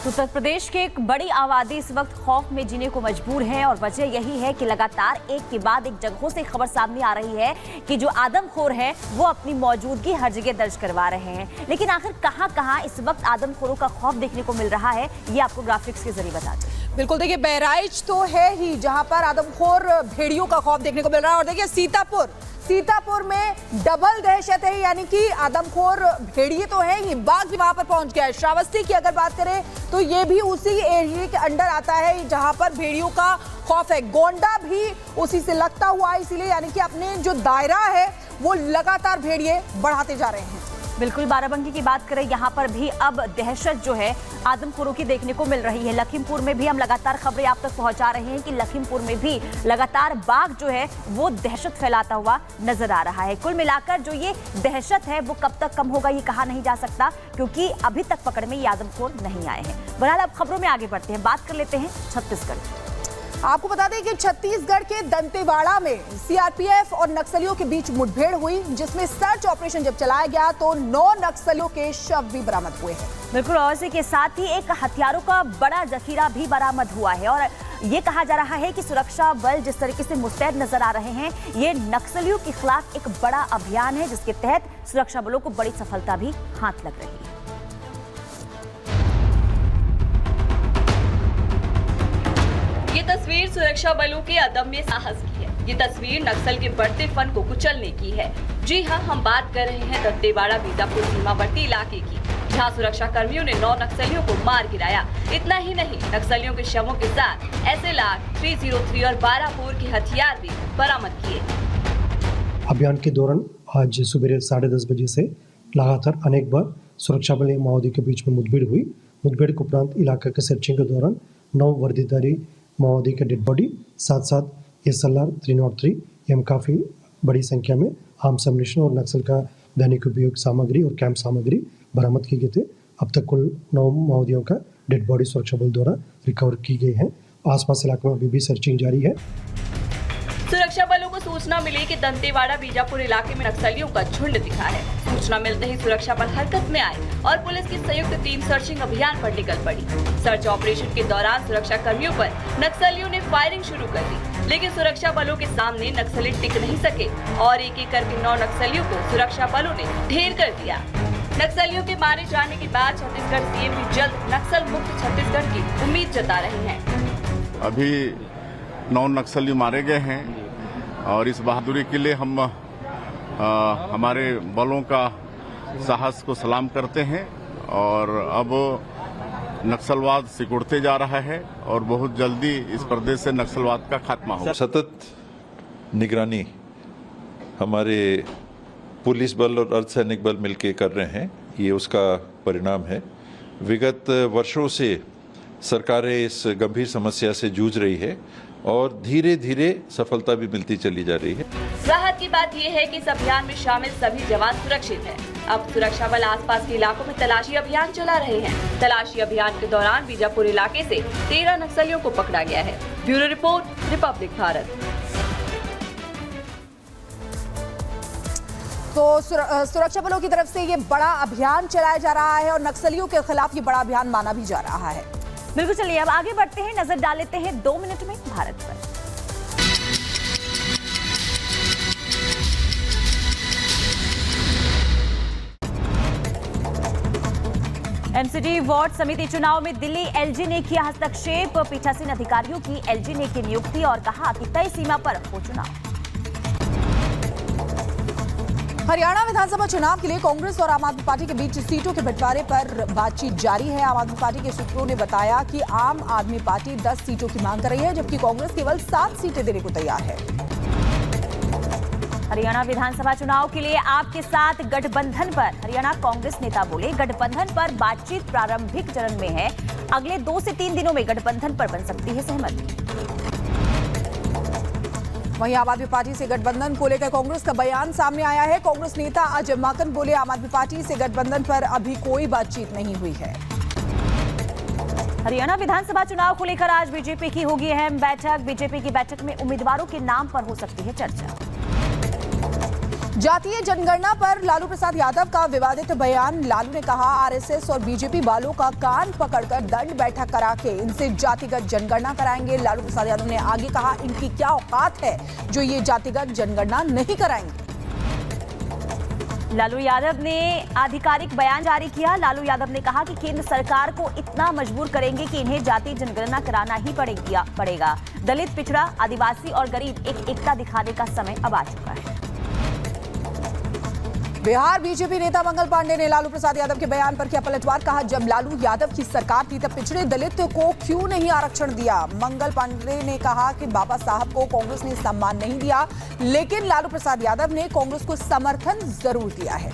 उत्तर प्रदेश की एक बड़ी आबादी इस वक्त खौफ में जीने को मजबूर है और वजह यही है कि लगातार एक के बाद एक जगहों से खबर सामने आ रही है कि जो आदमखोर हैं वो अपनी मौजूदगी हर जगह दर्ज करवा रहे हैं। लेकिन आखिर कहां इस वक्त आदमखोरों का खौफ देखने को मिल रहा है, ये आपको ग्राफिक्स के जरिए बताते हैं। बिल्कुल, देखिए बहराइच तो है ही जहां पर आदमखोर भेड़ियों का खौफ देखने को मिल रहा है, और देखिए सीतापुर में डबल दहशत है, यानी कि आदमखोर भेड़िए तो हैं ही, बाघ भी वहां पर पहुंच गया है। श्रावस्ती की अगर बात करें तो ये भी उसी एरिया के अंडर आता है जहां पर भेड़ियों का खौफ है। गोंडा भी उसी से लगता हुआ, इसीलिए यानी कि अपने जो दायरा है वो लगातार भेड़िए बढ़ाते जा रहे हैं। बिल्कुल, बाराबंकी की बात करें, यहाँ पर भी अब दहशत जो है आदमखोरों की देखने को मिल रही है। लखीमपुर में भी हम लगातार खबरें आप तक पहुंचा रहे हैं कि लखीमपुर में भी लगातार बाघ जो है वो दहशत फैलाता हुआ नजर आ रहा है। कुल मिलाकर जो ये दहशत है वो कब तक कम होगा ये कहा नहीं जा सकता, क्योंकि अभी तक पकड़ में ये आदमखोर नहीं आए हैं। बहरहाल अब खबरों में आगे बढ़ते हैं, बात कर लेते हैं छत्तीसगढ़। आपको बता दें कि छत्तीसगढ़ के दंतेवाड़ा में सीआरपीएफ और नक्सलियों के बीच मुठभेड़ हुई, जिसमें सर्च ऑपरेशन जब चलाया गया तो 9 नक्सलियों के शव भी बरामद हुए हैं। बिल्कुल, और इसी के साथ ही एक हथियारों का बड़ा जखीरा भी बरामद हुआ है और ये कहा जा रहा है कि सुरक्षा बल जिस तरीके से मुस्तैद नजर आ रहे हैं, ये नक्सलियों के खिलाफ एक बड़ा अभियान है जिसके तहत सुरक्षा बलों को बड़ी सफलता भी हाथ लग रही है। ये तस्वीर सुरक्षा बलों के अदम्य साहस की है। ये तस्वीर नक्सल के बढ़ते फन को कुचलने की है। जी हां, हम बात कर रहे हैं दंतेवाड़ा बीजापुर सीमावर्ती इलाके की, जहां सुरक्षा कर्मियों ने 9 नक्सलियों को मार गिराया। इतना ही नहीं, नक्सलियों के शवों के साथ SLR 303 और 12 बोर के हथियार भी बरामद किए। अभियान के दौरान आज सुबह 10:30 बजे से लगातार अनेक बार सुरक्षा बल और माओवादी के बीच में मुठभेड़ हुई। मुठभेड़ के उपरांत इलाका के सर्चिंग के दौरान 9 वर्दीधारी माओवादी का डेड बॉडी, साथ साथ SLR 303 एवं काफ़ी बड़ी संख्या में आर्म्स एम्युनिशन और नक्सल का दैनिक उपयोग सामग्री और कैंप सामग्री बरामद की गई थे। अब तक कुल 9 माओवादियों का डेड बॉडी सुरक्षा बल द्वारा रिकवर की गई है। आसपास इलाके में अभी भी सर्चिंग जारी है। सुरक्षा बलों को सूचना मिली कि दंतेवाड़ा बीजापुर इलाके में नक्सलियों का झुंड दिखा है। सूचना मिलते ही सुरक्षा बल हरकत में आए और पुलिस की संयुक्त टीम सर्चिंग अभियान पर निकल पड़ी। सर्च ऑपरेशन के दौरान सुरक्षा कर्मियों पर नक्सलियों ने फायरिंग शुरू कर दी, लेकिन सुरक्षा बलों के सामने नक्सली टिक नहीं सके और एक एक करके 9 नक्सलियों को सुरक्षा बलों ने ढेर कर दिया। नक्सलियों के मारे जाने के बाद छत्तीसगढ़ CM भी जल्द नक्सल मुक्त छत्तीसगढ़ की उम्मीद जता रहे हैं। अभी 9 नक्सली मारे गए हैं और इस बहादुरी के लिए हम हमारे बलों का साहस को सलाम करते हैं। और अब नक्सलवाद सिकुड़ते जा रहा है और बहुत जल्दी इस प्रदेश से नक्सलवाद का खात्मा होगा। सतत निगरानी हमारे पुलिस बल और अर्धसैनिक बल मिलकर कर रहे हैं, ये उसका परिणाम है। विगत वर्षों से सरकारें इस गंभीर समस्या से जूझ रही है और धीरे धीरे सफलता भी मिलती चली जा रही है। राहत की बात यह है कि इस अभियान में शामिल सभी जवान सुरक्षित हैं। अब सुरक्षा बल आसपास के इलाकों में तलाशी अभियान चला रहे हैं। तलाशी अभियान के दौरान बीजापुर इलाके से 13 नक्सलियों को पकड़ा गया है। Bureau report, Republic Bharat. तो सुरक्षा बलों की तरफ से ये बड़ा अभियान चलाया जा रहा है और नक्सलियों के खिलाफ ये बड़ा अभियान माना भी जा रहा है। बिल्कुल, चलिए अब आगे बढ़ते हैं, नजर डाल लेते हैं 2 मिनट में भारत पर। MCD वार्ड समिति चुनाव में दिल्ली LG ने किया हस्तक्षेप। पीठासीन अधिकारियों की LG ने की नियुक्ति और कहा कि तय सीमा पर हो चुनाव। हरियाणा विधानसभा चुनाव के लिए कांग्रेस और आम आदमी पार्टी के बीच सीटों के बंटवारे पर बातचीत जारी है। आम आदमी पार्टी के सूत्रों ने बताया कि आम आदमी पार्टी 10 सीटों की मांग कर रही है, जबकि कांग्रेस केवल 7 सीटें देने को तैयार है। हरियाणा विधानसभा चुनाव के लिए आपके साथ गठबंधन पर हरियाणा कांग्रेस नेता बोले, गठबंधन पर बातचीत प्रारंभिक चरण में है, अगले 2 से 3 दिनों में गठबंधन पर बन सकती है सहमति। वहीं आम आदमी पार्टी से गठबंधन को लेकर कांग्रेस का बयान सामने आया है। कांग्रेस नेता अजय माकन बोले, आम आदमी पार्टी से गठबंधन पर अभी कोई बातचीत नहीं हुई है। हरियाणा विधानसभा चुनाव को लेकर आज बीजेपी की होगी अहम बैठक। बीजेपी की बैठक में उम्मीदवारों के नाम पर हो सकती है चर्चा। जातीय जनगणना पर लालू प्रसाद यादव का विवादित बयान। लालू ने कहा आरएसएस और बीजेपी वालों का कान पकड़कर दंड बैठक करा के इनसे जातिगत जनगणना कराएंगे। लालू प्रसाद यादव ने आगे कहा इनकी क्या औकात है जो ये जातिगत जनगणना नहीं कराएंगे। लालू यादव ने आधिकारिक बयान जारी किया। लालू यादव ने कहा कि केंद्र सरकार को इतना मजबूर करेंगे कि इन्हें जाति जनगणना कराना ही पड़ेगा। दलित, पिछड़ा, आदिवासी और गरीब एक एकता दिखाने का समय अब आ चुका है। बिहार बीजेपी नेता मंगल पांडे ने लालू प्रसाद यादव के बयान पर किया पलटवार। कहा जब लालू यादव की सरकार थी तब पिछड़े दलित को क्यों नहीं आरक्षण दिया। मंगल पांडे ने कहा कि बाबा साहब को कांग्रेस ने सम्मान नहीं दिया, लेकिन लालू प्रसाद यादव ने कांग्रेस को समर्थन जरूर दिया है।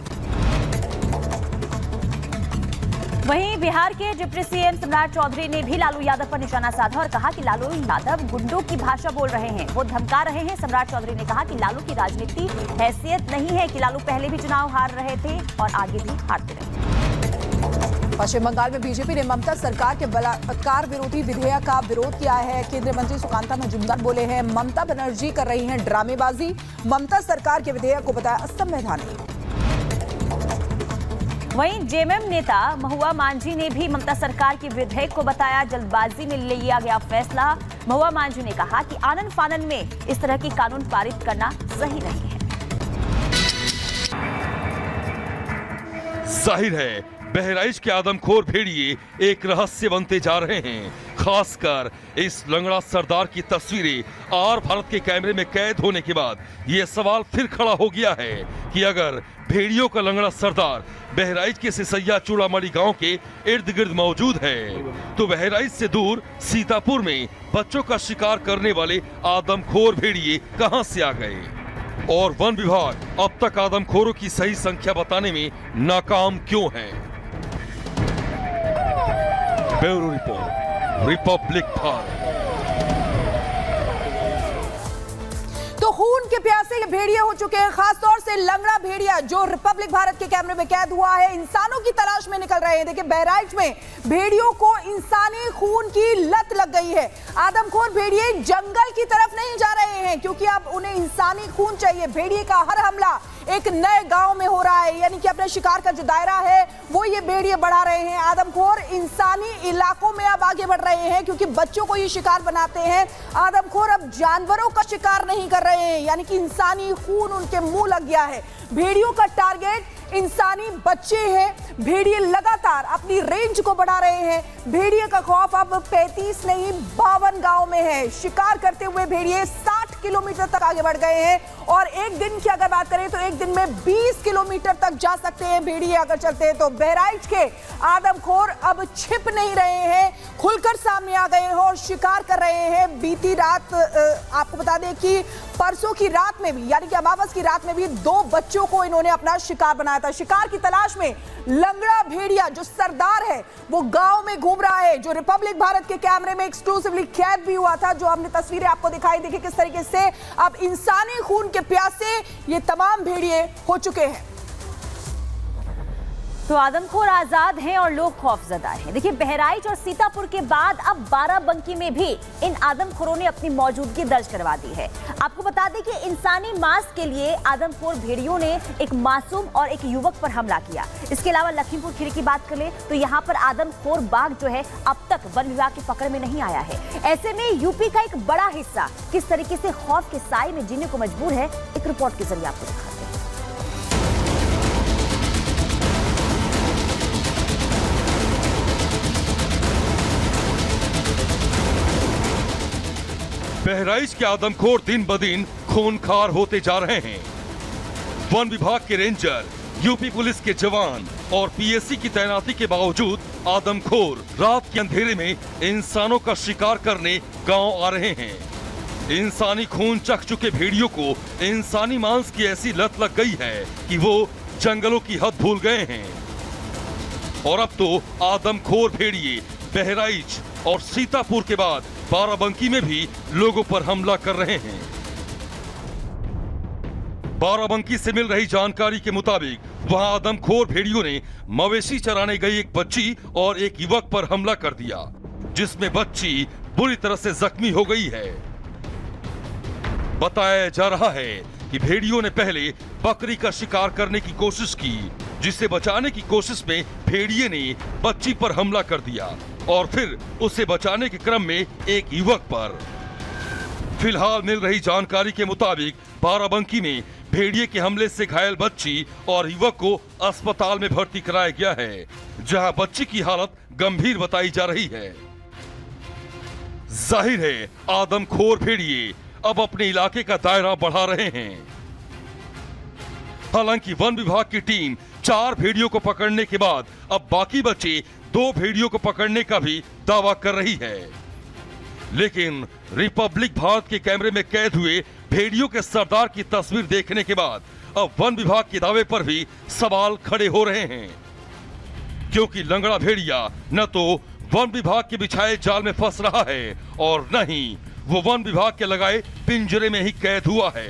वहीं बिहार के डिप्टी सीएम सम्राट चौधरी ने भी लालू यादव पर निशाना साधा और कहा कि लालू यादव गुंडों की भाषा बोल रहे हैं, वो धमका रहे हैं। सम्राट चौधरी ने कहा कि लालू की राजनीति हैसियत नहीं है कि लालू पहले भी चुनाव हार रहे थे और आगे भी हारते रहे। पश्चिम बंगाल में बीजेपी ने ममता सरकार के बलात्कार विरोधी विधेयक का विरोध किया है। केंद्रीय मंत्री सुकांता मजूमदार बोले हैं ममता बनर्जी कर रही हैं ड्रामेबाजी। ममता सरकार के विधेयक को बताया असंवैधानिक। वहीं जेएमएम नेता महुआ मांझी ने भी ममता सरकार के विधेयक को बताया जल्दबाजी में लिया गया फैसला। महुआ मांझी ने कहा कि आनन फानन में इस तरह की कानून पारित करना सही नहीं है। जाहिर है बहराइच के आदमखोर भेड़िए एक रहस्य बनते जा रहे हैं। खासकर इस लंगड़ा सरदार की तस्वीरें आर भारत के कैमरे में कैद होने के बाद ये सवाल फिर खड़ा हो गया है कि अगर भेड़ियों का लंगड़ा सरदार बहराइच के सिसैया चूड़ामणि गांव के इर्द गिर्द मौजूद है तो बहराइच से दूर सीतापुर में बच्चों का शिकार करने वाले आदमखोर भेड़िए कहां से आ गए और वन विभाग अब तक आदमखोरों की सही संख्या बताने में नाकाम क्यों है। Bureau report, Republic Bharat. तो खून के प्यासे ये भेड़िए हो चुके हैं, खासतौर से लंगड़ा भेड़िया जो रिपब्लिक भारत के कैमरे में कैद हुआ है, इंसानों की तलाश में निकल रहे हैं। देखिए बहराइच में भेड़ियों को इंसानी खून की लत लग गई है। आदमखोर भेड़िए जंगल की तरफ नहीं जा रहे हैं क्योंकि अब उन्हें इंसानी खून चाहिए। भेड़िए का हर हमला एक नए गांव में हो रहा है, यानी कि अपने शिकार का जो दायरा है वो ये भेड़िए बढ़ा रहे हैं। आदमखोर इंसानी इलाकों में अब आगे बढ़ रहे हैं क्योंकि बच्चों को ये शिकार बनाते हैं। आदमखोर अब जानवरों का शिकार नहीं कर रहे हैं, यानी कि इंसानी खून उनके मुंह लग गया है। भेड़ियों का टारगेट इंसानी बच्चे हैं। भेड़िए लगातार अपनी रेंज को बढ़ा रहे हैं। भेड़िए का खौफ अब 35 नहीं 52 गांव में है। शिकार करते हुए भेड़िए 60 किलोमीटर तक आगे बढ़ गए हैं और एक दिन की अगर बात करें तो एक दिन में 20 किलोमीटर तक जा सकते हैं भेड़िए अगर चलते हैं। तो बहराइच के आदमखोर अब छिप नहीं रहे हैं, खुलकर सामने आ गए हैं और शिकार कर रहे हैं। बीती रात आपको बता दें कि परसों की रात में भी, यानी कि अमावस की रात में भी 2 बच्चों को इन्होंने अपना शिकार बनाया था। शिकार की तलाश में लंगड़ा भेड़िया जो सरदार है वो गांव में घूम रहा है, जो रिपब्लिक भारत के कैमरे में एक्सक्लूसिवली कैद भी हुआ था, जो हमने तस्वीरें आपको दिखाई। देखिए किस तरीके से अब इंसानी खून के प्यासे ये तमाम भेड़िए हो चुके हैं। तो आदमखोर आजाद हैं और लोग खौफजदा हैं। देखिए बहराइच और सीतापुर के बाद अब बाराबंकी में भी इन आदमखोरों ने अपनी मौजूदगी दर्ज करवा दी है। आपको बता दें कि इंसानी मांस के लिए आदमखोर भेड़ियों ने एक मासूम और एक युवक पर हमला किया। इसके अलावा लखीमपुर खीरी की बात करें तो यहाँ पर आदमखोर बाघ जो है अब तक वन विभाग की पकड़ में नहीं आया है। ऐसे में यूपी का एक बड़ा हिस्सा किस तरीके से खौफ के साए में जीने को मजबूर है, एक रिपोर्ट के जरिए आपको दिखाते हैं। बहराइच के आदमखोर दिन ब दिन खूनखार होते जा रहे हैं। वन विभाग के रेंजर, यूपी पुलिस के जवान और पीएससी की तैनाती के बावजूद आदमखोर रात के अंधेरे में इंसानों का शिकार करने गांव आ रहे हैं। इंसानी खून चख चुके भेड़ियों को इंसानी मांस की ऐसी लत लग गई है कि वो जंगलों की हद भूल गए हैं और अब तो आदमखोर भेड़िए बहराइच और सीतापुर के बाद बाराबंकी में भी लोगों पर हमला कर रहे हैं। बाराबंकी से मिल रही जानकारी के मुताबिक वहां आदमखोर भेड़ियों ने मवेशी चराने गई एक बच्ची और एक युवक पर हमला कर दिया, जिसमें बच्ची बुरी तरह से जख्मी हो गई है। बताया जा रहा है कि भेड़ियों ने पहले बकरी का शिकार करने की कोशिश की, जिसे बचाने की कोशिश में भेड़िए ने बच्ची पर हमला कर दिया और फिर उसे बचाने के क्रम में एक युवक पर। फिलहाल मिल रही जानकारी के मुताबिक बाराबंकी में भेड़िए के हमले से घायल बच्ची और युवक को अस्पताल में भर्ती कराया गया है, जहां बच्ची की हालत गंभीर बताई जा रही है। जाहिर है आदमखोर भेड़िए अब अपने इलाके का दायरा बढ़ा रहे हैं। हालांकि वन विभाग की टीम 4 भेड़ियों को पकड़ने के बाद अब बाकी बचे 2 भेड़ियों को पकड़ने का भी दावा कर रही है। लेकिन रिपब्लिक भारत के कैमरे में कैद हुए भेड़ियों के सरदार की तस्वीर देखने के बाद अब वन विभाग के दावे पर भी सवाल खड़े हो रहे हैं, क्योंकि लंगड़ा भेड़िया न तो वन विभाग के बिछाए जाल में फंस रहा है और न ही वो वन विभाग के लगाए पिंजरे में ही कैद हुआ है,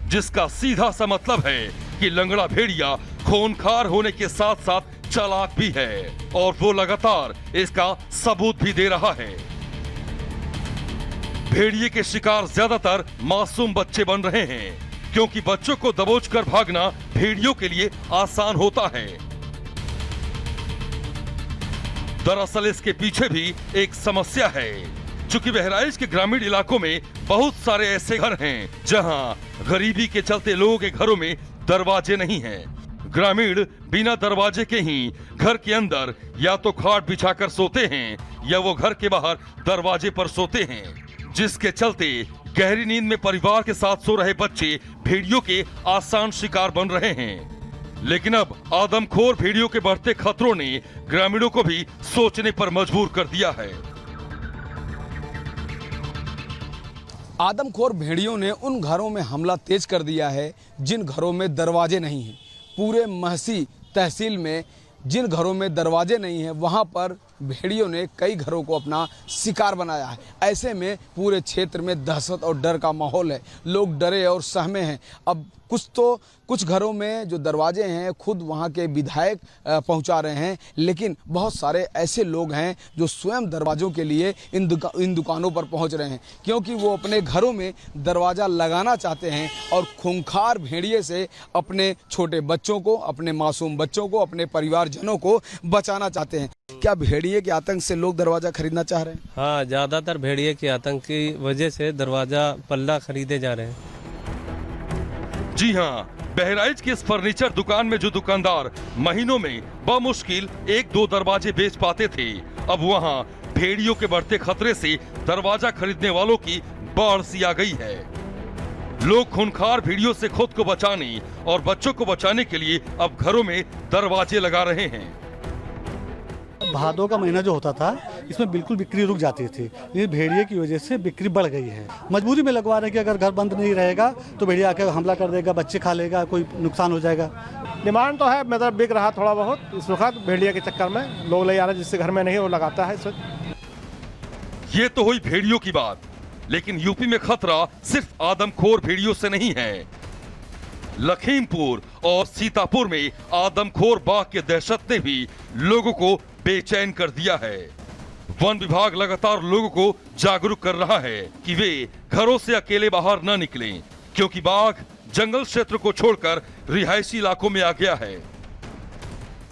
जिसका सीधा सा मतलब है कि लंगड़ा भेड़िया खूंखार होने के साथ साथ चालाक भी है और वो लगातार इसका सबूत भी दे रहा है। भेड़िए के शिकार ज्यादातर मासूम बच्चे बन रहे हैं, क्योंकि बच्चों को दबोचकर भागना भेड़ियों के लिए आसान होता है। दरअसल इसके पीछे भी एक समस्या है, चूंकि बहराइच के ग्रामीण इलाकों में बहुत सारे ऐसे घर हैं जहां गरीबी के चलते लोगों के घरों में दरवाजे नहीं हैं। ग्रामीण बिना दरवाजे के ही घर के अंदर या तो खाट बिछाकर सोते हैं या वो घर के बाहर दरवाजे पर सोते हैं, जिसके चलते गहरी नींद में परिवार के साथ सो रहे बच्चे भेड़ियों के आसान शिकार बन रहे हैं। लेकिन अब आदमखोर भेड़ियों के बढ़ते खतरों ने ग्रामीणों को भी सोचने पर मजबूर कर दिया है। आदमखोर भेड़ियों ने उन घरों में हमला तेज कर दिया है जिन घरों में दरवाजे नहीं हैं। पूरे महसी तहसील में जिन घरों में दरवाजे नहीं हैं वहां पर भेड़ियों ने कई घरों को अपना शिकार बनाया है। ऐसे में पूरे क्षेत्र में दहशत और डर का माहौल है, लोग डरे और सहमे हैं। अब कुछ घरों में जो दरवाजे हैं खुद वहां के विधायक पहुंचा रहे हैं, लेकिन बहुत सारे ऐसे लोग हैं जो स्वयं दरवाजों के लिए इन दुकानों पर पहुंच रहे हैं, क्योंकि वो अपने घरों में दरवाज़ा लगाना चाहते हैं और खूंखार भेड़िए से अपने छोटे बच्चों को, अपने मासूम बच्चों को, अपने परिवारजनों को बचाना चाहते हैं। क्या भेड़िए के आतंक से लोग दरवाजा खरीदना चाह रहे हैं? हाँ, ज्यादातर भेड़िए के आतंक की वजह से दरवाजा पल्ला खरीदे जा रहे हैं। जी हाँ, बहराइच की इस फर्नीचर दुकान में जो दुकानदार महीनों में बमुश्किल 1-2 दरवाजे बेच पाते थे, अब वहाँ भेड़ियों के बढ़ते खतरे से दरवाजा खरीदने वालों की बाढ़ सी आ गई है। लोग खूंखार भेड़ियों से खुद को बचाने और बच्चों को बचाने के लिए अब घरों में दरवाजे लगा रहे हैं। भादों का महीना जो होता था इसमें बिल्कुल बिक्री रुक जाती थी, ये भेड़िए की वजह से बिक्री बढ़ गई है। मजबूरी में लगवा रहे हैं कि अगर घर बंद नहीं रहेगा तो भेड़िया आकर हमला कर देगा, बच्चे खा लेगा, कोई नुकसान हो जाएगा। डिमांड तो है, मतलब बिक रहा थोड़ा बहुत इस वक्त भेड़िया के चक्कर में लोग ले जा रहे हैं, जिससे घर में नहीं वो लगाता है इस वक्त। ये तो हुई भेड़ियों की बात, लेकिन यूपी में खतरा सिर्फ आदमखोर भेड़ियों से नहीं है। लखीमपुर और सीतापुर में आदमखोर बाघ के दहशत ने भी लोगों को बेचैन कर दिया है। वन विभाग लगातार लोगों को जागरूक कर रहा है कि वे घरों से अकेले बाहर न निकलें, क्योंकि बाघ जंगल क्षेत्र को छोड़कर रिहायशी इलाकों में आ गया है।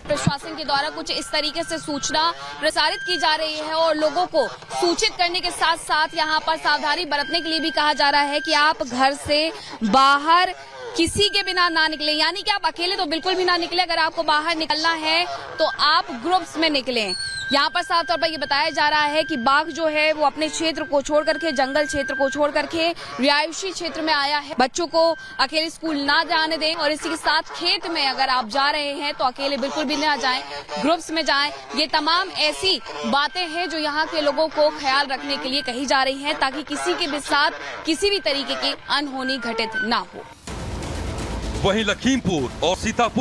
प्रशासन के द्वारा कुछ इस तरीके से सूचना प्रसारित की जा रही है और लोगों को सूचित करने के साथ साथ यहाँ पर सावधानी बरतने के लिए भी कहा जा रहा है कि आप घर से बाहर किसी के बिना ना निकले, यानी कि आप अकेले तो बिल्कुल भी ना निकले। अगर आपको बाहर निकलना है तो आप ग्रुप्स में निकलें। यहाँ पर साफ तौर पर यह बताया जा रहा है कि बाघ जो है वो अपने क्षेत्र को छोड़ करके, जंगल क्षेत्र को छोड़ करके रिहायशी क्षेत्र में आया है। बच्चों को अकेले स्कूल ना जाने दें और इसी के साथ खेत में अगर आप जा रहे हैं तो अकेले बिल्कुल भी ना जाएं, ग्रुप्स में जाएं। ये तमाम ऐसी बातें हैं जो यहाँ के लोगों को ख्याल रखने के लिए कही जा रही हैं, ताकि किसी के भी साथ किसी भी तरीके की अनहोनी घटित ना हो। वहीं लखीमपुर और सीतापुर